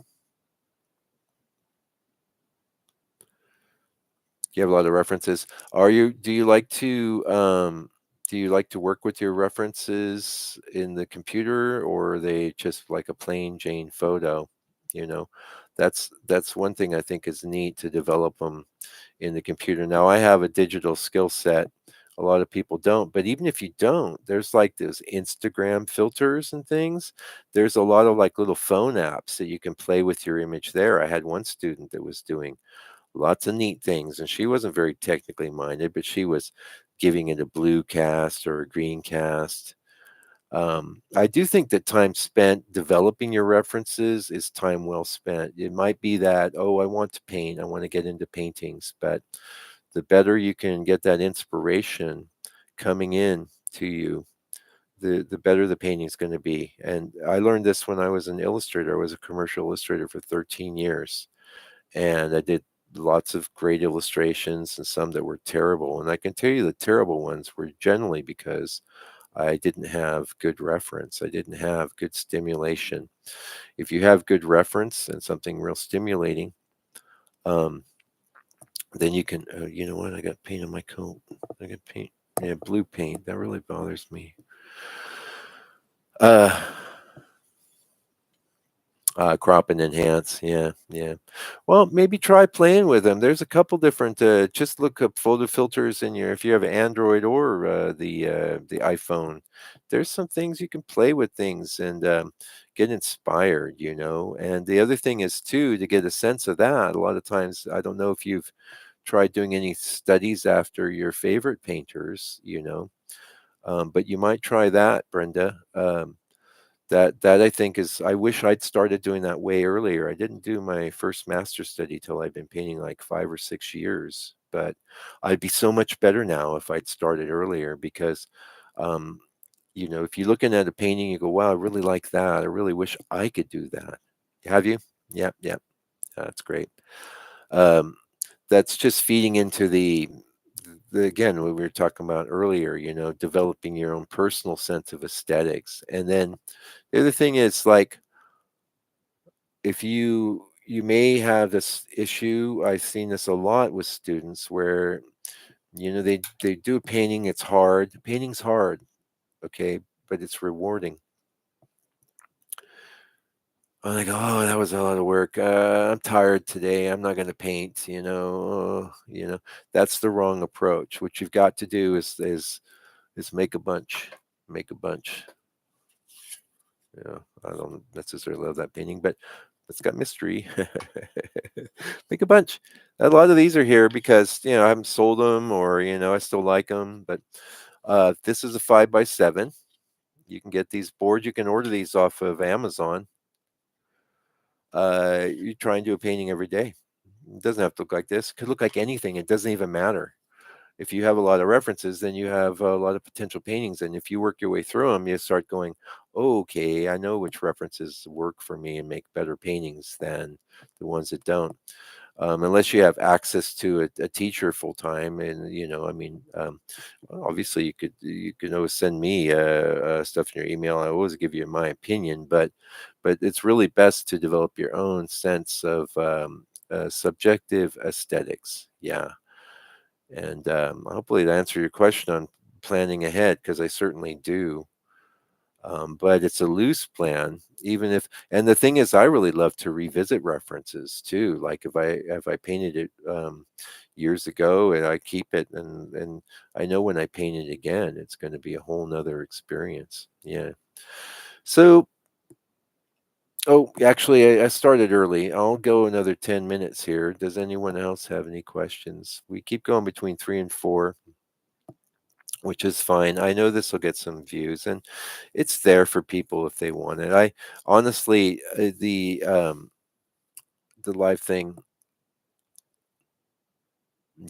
You have a lot of references. Do you like to work with your references in the computer, or are they just like a plain Jane photo? You know, that's one thing I think is neat to develop them in the computer. Now I have a digital skill set. A lot of people don't, but even if you don't, there's like those Instagram filters and things. There's a lot of like little phone apps that you can play with your image there. I had one student that was doing lots of neat things, and she wasn't very technically minded, but she was giving it a blue cast or a green cast. I do think that time spent developing your references is time well spent. It might be that, oh, I want to paint, I want to get into paintings, but the better you can get that inspiration coming in to you, the better the painting's going to be. And I learned this when I was an illustrator. I was a commercial illustrator for 13 years, and I did lots of great illustrations and some that were terrible. And I can tell you the terrible ones were generally because I didn't have good reference. I didn't have good stimulation. If you have good reference and something real stimulating, um, then you can, you know what? I got paint on my coat. I got paint. Yeah, blue paint. That really bothers me. Uh, Crop and enhance. Yeah, yeah. Well, maybe try playing with them. There's a couple different. Just look up photo filters in your if you have Android or the iPhone. There's some things you can play with things and get inspired. And the other thing is too to get a sense of that. A lot of times, I don't know if you've tried doing any studies after your favorite painters. But you might try that, Brenda. That I think is I wish I'd started doing that way earlier. I didn't do my first master study till I'd been painting like 5 or 6 years, but I'd be so much better now if I'd started earlier because, um, if you're looking at a painting, you go, "Wow, I really like that. I really wish I could do that." Have you? Yep, yep. That's great. Um, that's just feeding into the again, what we were talking about earlier, developing your own personal sense of aesthetics. And then the other thing is like if you may have this issue, I've seen this a lot with students where they do a painting, it's hard. Painting's hard, okay, but it's rewarding. I'm like, oh, that was a lot of work. I'm tired today. I'm not going to paint. That's the wrong approach. What you've got to do is make a bunch, make a bunch. I don't necessarily love that painting, but it's got mystery. Make a bunch. A lot of these are here because I haven't sold them or I still like them. But this is a 5x7. You can get these boards. You can order these off of Amazon. You try and do a painting every day. It doesn't have to look like this. It could look like anything. It doesn't even matter. if you have a lot of references, then you have a lot of potential paintings. And if you work your way through them, you start going, oh, okay, I know which references work for me and make better paintings than the ones that don't. Unless you have access to a teacher full time, and I mean, well, obviously you can always send me stuff in your email. I always give you my opinion, but it's really best to develop your own sense of subjective aesthetics. Yeah, and hopefully to answer your question on planning ahead, because I certainly do. But it's a loose plan, even if, and the thing is, I really love to revisit references too. Like if I painted it years ago, and I keep it, and I know when I paint it again, it's going to be a whole nother experience. Yeah. So, oh, actually, I started early. I'll go another 10 minutes here. Does anyone else have any questions? We keep going between 3 and 4, which is fine. I know this will get some views, and it's there for people if they want it. I honestly, the live thing,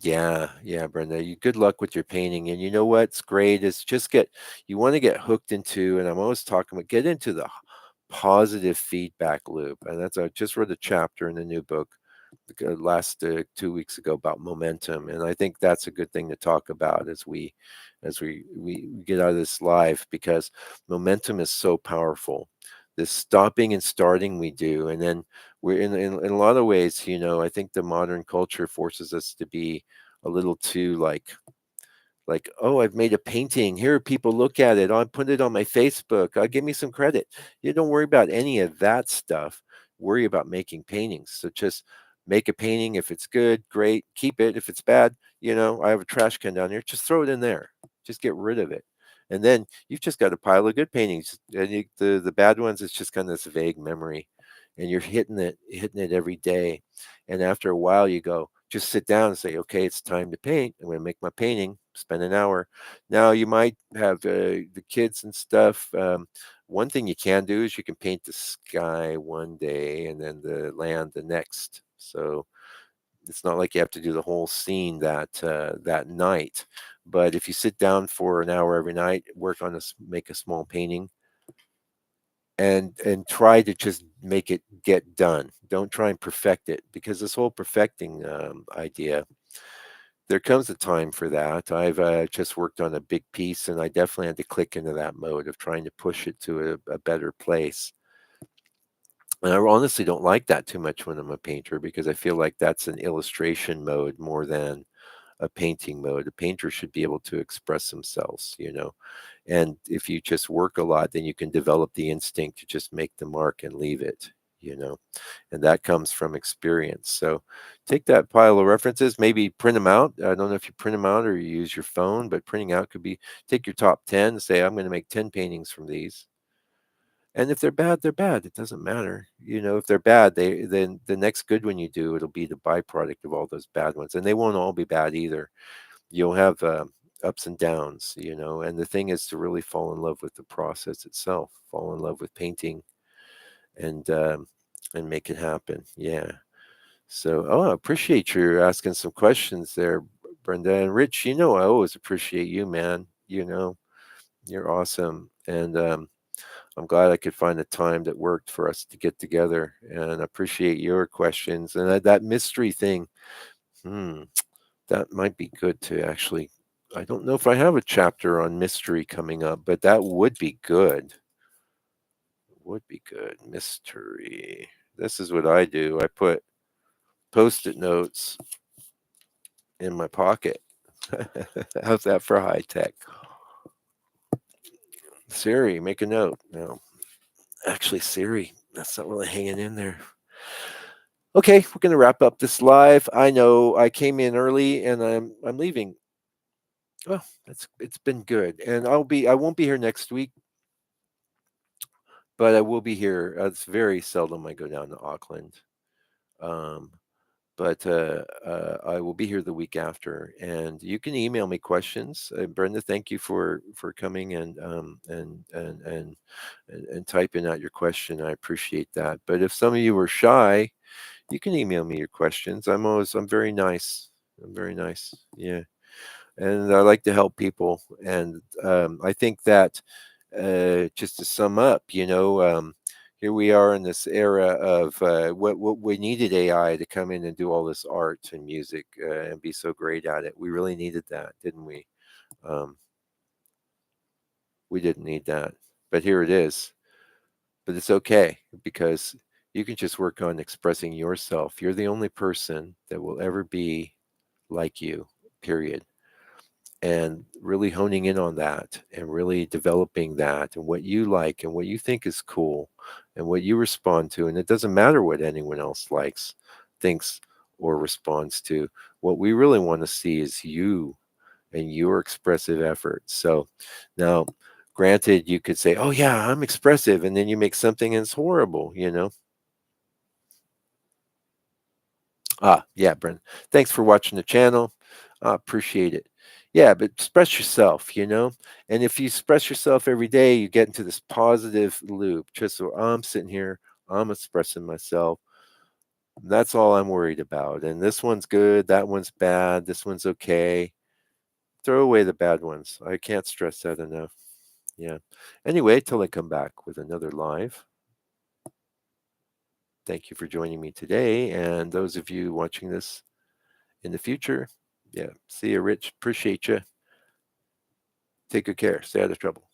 yeah, yeah, Brenda. You good luck with your painting, and you know what's great is just get you want to get hooked into, and I'm always talking about get into the positive feedback loop, and that's I just wrote a chapter in the new book last 2 weeks ago about momentum, and I think that's a good thing to talk about as we get out of this live, because momentum is so powerful. This stopping and starting we do, and then we're in a lot of ways, I think the modern culture forces us to be a little too like, oh, I've made a painting, here people look at it, I'll put it on my Facebook, give me some credit. You don't worry about any of that stuff. Worry about making paintings. So just make a painting. If it's good, great, keep it. If it's bad, I have a trash can down here, just throw it in there, just get rid of it. And then you've just got a pile of good paintings, and the bad ones, it's just kind of this vague memory, and you're hitting it every day. And after a while you go, just sit down and say, okay, it's time to paint. I'm going to make my painting, spend an hour. Now you might have the kids and stuff. One thing you can do is you can paint the sky one day and then the land the next. So it's not like you have to do the whole scene that night. But if you sit down for an hour every night, work on this, make a small painting, and try to just make it get done. Don't try and perfect it, because this whole perfecting idea, there comes a time for that. I've just worked on a big piece, and I definitely had to click into that mode of trying to push it to a better place. And I honestly don't like that too much when I'm a painter, because I feel like that's an illustration mode more than a painting mode. A painter should be able to express themselves. And if you just work a lot, then you can develop the instinct to just make the mark and leave it. And that comes from experience. So take that pile of references, maybe print them out. I don't know if you print them out or you use your phone, but printing out could be, take your top 10 and say, I'm going to make 10 paintings from these. And if they're bad, they're bad. It doesn't matter. If they're bad, then the next good one you do, it'll be the byproduct of all those bad ones. And they won't all be bad either. You'll have ups and downs. And the thing is to really fall in love with the process itself, fall in love with painting, and make it happen. Yeah. So, I appreciate you asking some questions there, Brenda. And Rich, I always appreciate you, man. You're awesome. And I'm glad I could find a time that worked for us to get together. And I appreciate your questions. And that mystery thing, hmm, that might be good to actually. I don't know if I have a chapter on mystery coming up, but that would be good. Would be good. Mystery. This is what I do. I put post-it notes in my pocket. How's that for high tech? Siri, make a note. No, actually, Siri, that's not really hanging in there. Okay, we're gonna wrap up this live. I know I came in early and I'm leaving. Well, it's been good, and I won't be here next week, but I will be here. It's very seldom I go down to Auckland. Um, but I will be here the week after, and you can email me questions. Brenda, thank you for coming and typing out your question. I appreciate that. But if some of you are shy, you can email me your questions. I'm very nice. I'm very nice. Yeah. and I like to help people. And I think that just to sum up, here we are in this era of what we needed AI to come in and do all this art and music and be so great at it. We really needed that, didn't we? Um, we didn't need that, but here it is. But it's okay because you can just work on expressing yourself. You're the only person that will ever be like you, period. And really honing in on that and really developing that and what you like and what you think is cool and what you respond to. And it doesn't matter what anyone else likes, thinks, or responds to. What we really want to see is you and your expressive efforts. So now, granted, you could say, oh, yeah, I'm expressive. And then you make something and it's horrible. Yeah, Brent. Thanks for watching the channel. I appreciate it. Yeah, but express yourself. And if you express yourself every day, you get into this positive loop. Just so I'm sitting here, I'm expressing myself. That's all I'm worried about. And this one's good, that one's bad, this one's okay. Throw away the bad ones. I can't stress that enough. Yeah. Anyway, till I come back with another live. Thank you for joining me today. And those of you watching this in the future, yeah, see you, Rich. Appreciate you. Take good care. Stay out of trouble.